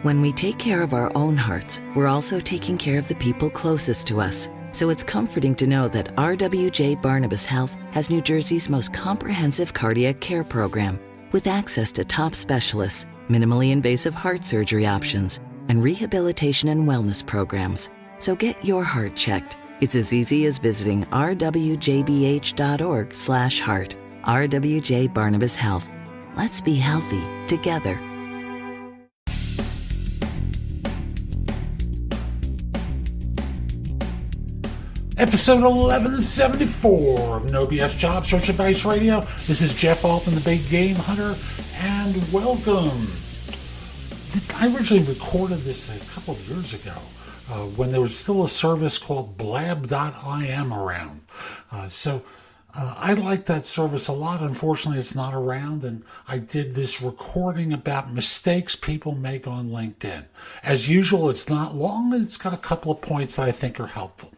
When we take care of our own hearts, we're also taking care of the people closest to us. So it's comforting to know that RWJ Health has New Jersey's most comprehensive cardiac care program, with access to top specialists, minimally invasive heart surgery options, and rehabilitation and wellness programs. So get your heart checked. It's as easy as visiting rwjbh.org/heart. RWJ Barnabas Health. Let's be healthy together. Episode 1174 of No BS Job Search Advice Radio. This is Jeff Altman, the Big Game Hunter, and welcome. I originally recorded this a couple of years ago when there was still a service called blab.im around. I like that service a lot. Unfortunately, it's not around, and I did this recording about mistakes people make on LinkedIn. As usual, it's not long, and it's got a couple of points that I think are helpful.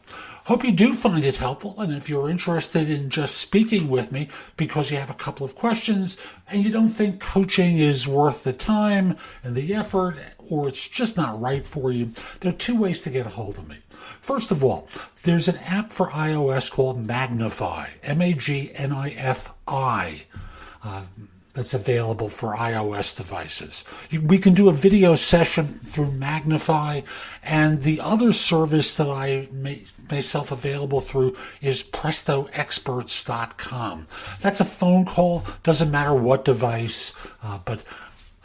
Hope you do find it helpful, and if you're interested in just speaking with me because you have a couple of questions and you don't think coaching is worth the time and the effort, or it's just not right for you, there are two ways to get a hold of me. First of all, there's an app for iOS called Magnify, Magnifi, that's available for iOS devices. We can do a video session through Magnify, and the other service that I make myself available through is PrestoExperts.com. That's a phone call, doesn't matter what device, but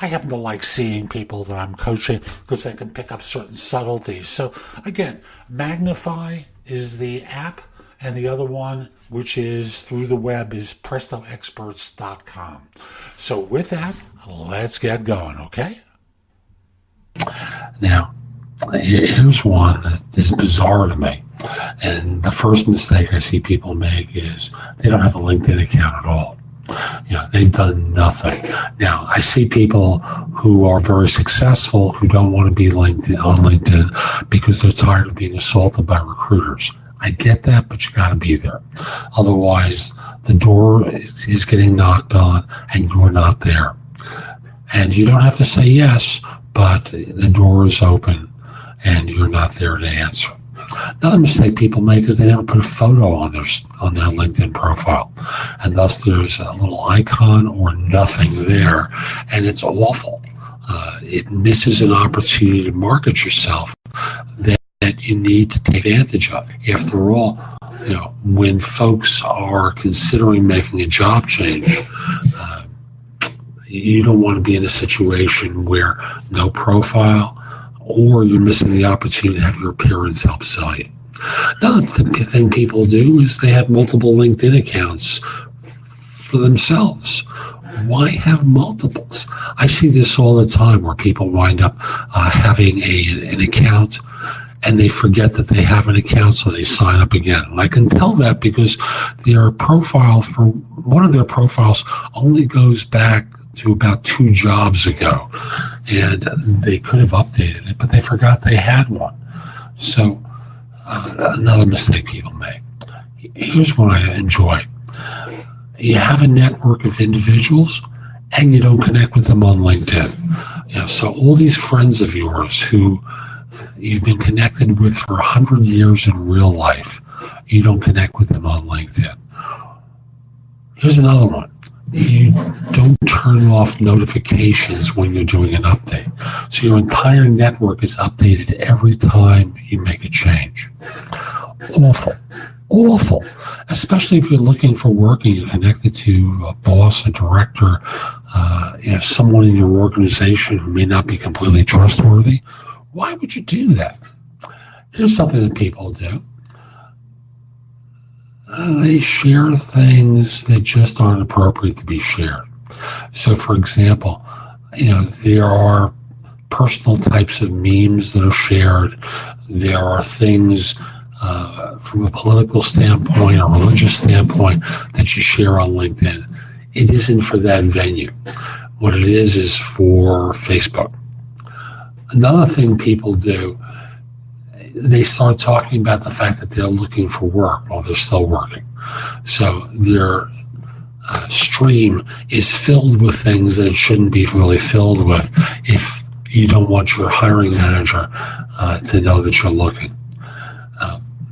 I happen to like seeing people that I'm coaching because they can pick up certain subtleties. So again, Magnify is the app, and the other one, which is through the web, is PrestoExperts.com. So with that, let's get going, okay? Now, here's one that is bizarre to me. And the first mistake I see people make is they don't have a LinkedIn account at all. You know, they've done nothing. Now, I see people who are very successful who don't want to be on LinkedIn because they're tired of being assaulted by recruiters. I get that, but you got to be there. Otherwise, the door is getting knocked on and you're not there. And you don't have to say yes, but the door is open and you're not there to answer. Another mistake people make is they never put a photo on their LinkedIn profile, and thus there's a little icon or nothing there, and it's awful. It misses an opportunity to market yourself that you need to take advantage of. After all, you know, when folks are considering making a job change, you don't want to be in a situation where no profile, or you're missing the opportunity to have your appearance help sell you. Another thing people do is they have multiple LinkedIn accounts for themselves. Why have multiples? I see this all the time where people wind up having an account and they forget that they have an account, so they sign up again. And I can tell that because their profile for one of their profiles only goes back to about 2 jobs ago, and they could have updated it, but they forgot they had one. So another mistake people make. Here's what I enjoy. You have a network of individuals and you don't connect with them on LinkedIn. You know, so all these friends of yours who you've been connected with for 100 years in real life, you don't connect with them on LinkedIn. Here's another one. You don't turn off notifications when you're doing an update. So your entire network is updated every time you make a change. Awful. Awful. Especially if you're looking for work and you're connected to a boss, a director, someone in your organization who may not be completely trustworthy. Why would you do that? Here's something that people do. They share things that just aren't appropriate to be shared. So, for example, there are personal types of memes that are shared. There are things from a political standpoint or religious standpoint that you share on LinkedIn. It isn't for that venue. What it is for Facebook. Another thing people do, they start talking about the fact that they're looking for work while they're still working. So their stream is filled with things that it shouldn't be really filled with if You don't want your hiring manager to know that you're looking.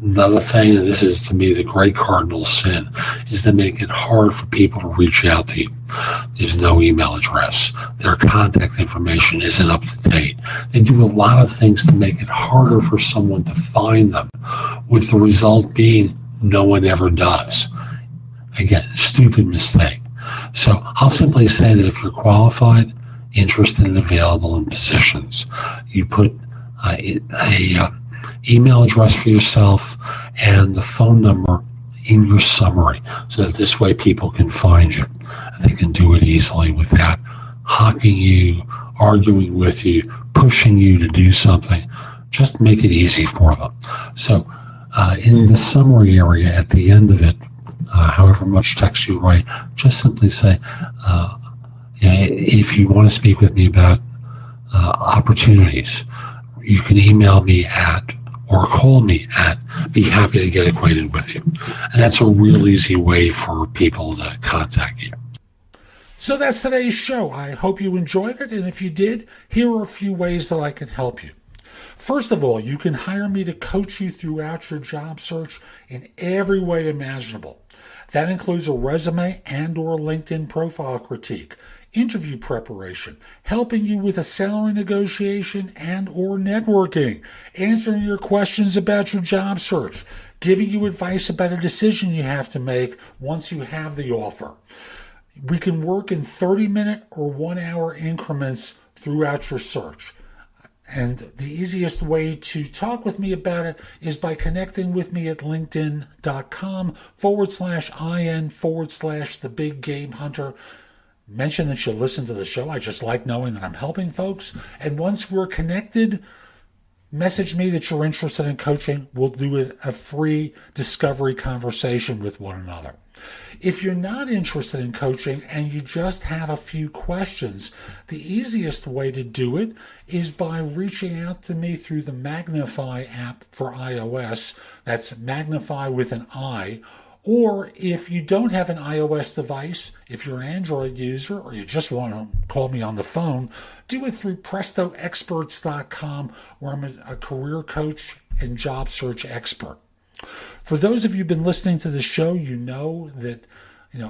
Another thing, and this is to me the great cardinal sin, is to make it hard for people to reach out to you. There's no email address. Their contact information isn't up to date. They do a lot of things to make it harder for someone to find them, with the result being no one ever does. Again, stupid mistake. So I'll simply say that if you're qualified, interested, and available in positions, you put a email address for yourself and the phone number in your summary, so that this way people can find you. And they can do it easily without hawking you, arguing with you, pushing you to do something. Just make it easy for them. So in the summary area at the end of it, however much text you write, just simply say, if you want to speak with me about opportunities, you can email me at or call me at, be happy to get acquainted with you. And that's a real easy way for people to contact you. So that's today's show. I hope you enjoyed it, and if you did, here are a few ways that I can help you. First of all, you can hire me to coach you throughout your job search in every way imaginable. That includes a resume and or LinkedIn profile critique, interview preparation, helping you with a salary negotiation and or networking, answering your questions about your job search, giving you advice about a decision you have to make once you have the offer. We can work in 30-minute or 1-hour increments throughout your search. And the easiest way to talk with me about it is by connecting with me at linkedin.com/IN/the Big Game Hunter. Mention that you listen to the show. I just like knowing that I'm helping folks. And once we're connected, message me that you're interested in coaching. We'll do a free discovery conversation with one another. If you're not interested in coaching and you just have a few questions, the easiest way to do it is by reaching out to me through the Magnify app for iOS. That's Magnify with an I. Or if you don't have an iOS device, if you're an Android user or you just want to call me on the phone, do it through PrestoExperts.com, where I'm a career coach and job search expert. For those of you who've been listening to the show, you know that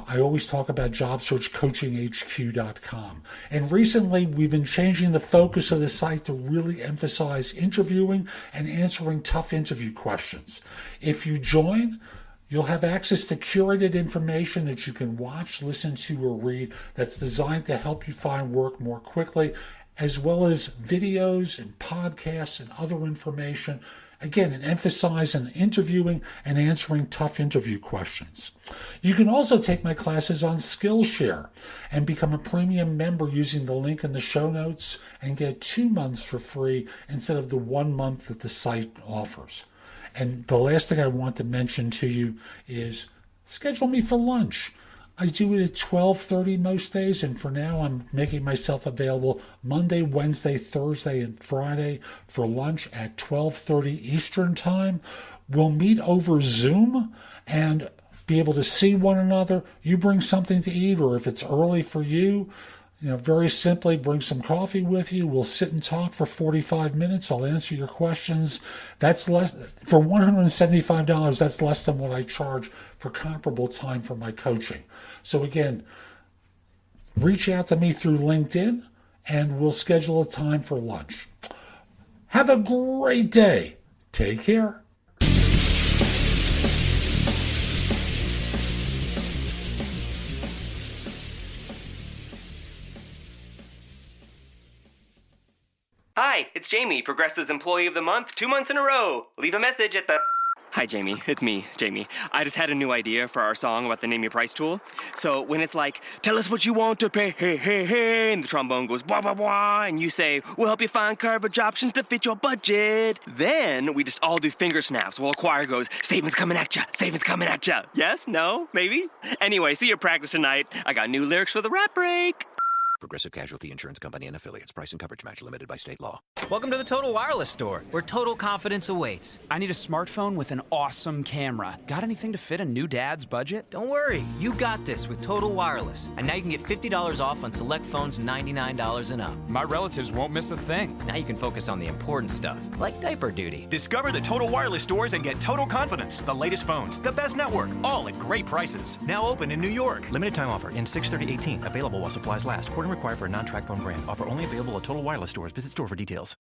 I always talk about JobSearchCoachingHQ.com. And recently, we've been changing the focus of the site to really emphasize interviewing and answering tough interview questions. If you join, you'll have access to curated information that you can watch, listen to, or read that's designed to help you find work more quickly, as well as videos and podcasts and other information. Again, an emphasis on interviewing and answering tough interview questions. You can also take my classes on Skillshare and become a premium member using the link in the show notes and get 2 months for free instead of the 1 month that the site offers. And the last thing I want to mention to you is schedule me for lunch. I do it at 12:30 most days, and for now I'm making myself available Monday, Wednesday, Thursday, and Friday for lunch at 12:30 Eastern Time. We'll meet over Zoom and be able to see one another. You bring something to eat, or if it's early for you, very simply bring some coffee with you. We'll sit and talk for 45 minutes. I'll answer your questions. That's less for $175. That's less than what I charge for comparable time for my coaching. So again, reach out to me through LinkedIn and we'll schedule a time for lunch. Have a great day. Take care. Hi, it's Jamie, Progressive's Employee of the Month, 2 months in a row. Leave a message at the... Hi, Jamie. It's me, Jamie. I just had a new idea for our song about the Name Your Price tool. So when it's like, tell us what you want to pay, hey, hey, hey, and the trombone goes, blah, blah, blah, and you say, we'll help you find coverage options to fit your budget. Then we just all do finger snaps while a choir goes, savings coming at ya, savings coming at ya. Yes? No? Maybe? Anyway, see your practice tonight. I got new lyrics for the rap break. Progressive Casualty Insurance Company and Affiliates. Price and coverage match limited by state law. Welcome to the Total Wireless Store, where total confidence awaits. I need a smartphone with an awesome camera. Got anything to fit a new dad's budget? Don't worry, you got this with Total Wireless. And now you can get $50 off on select phones $99 and up. My relatives won't miss a thing. Now you can focus on the important stuff, like diaper duty. Discover the Total Wireless stores and get total confidence. The latest phones, the best network, all at great prices. Now open in New York. Limited time offer in 6/30/18. Available while supplies last. Porting required for a non-track phone brand. Offer only available at Total Wireless stores. Visit store for details.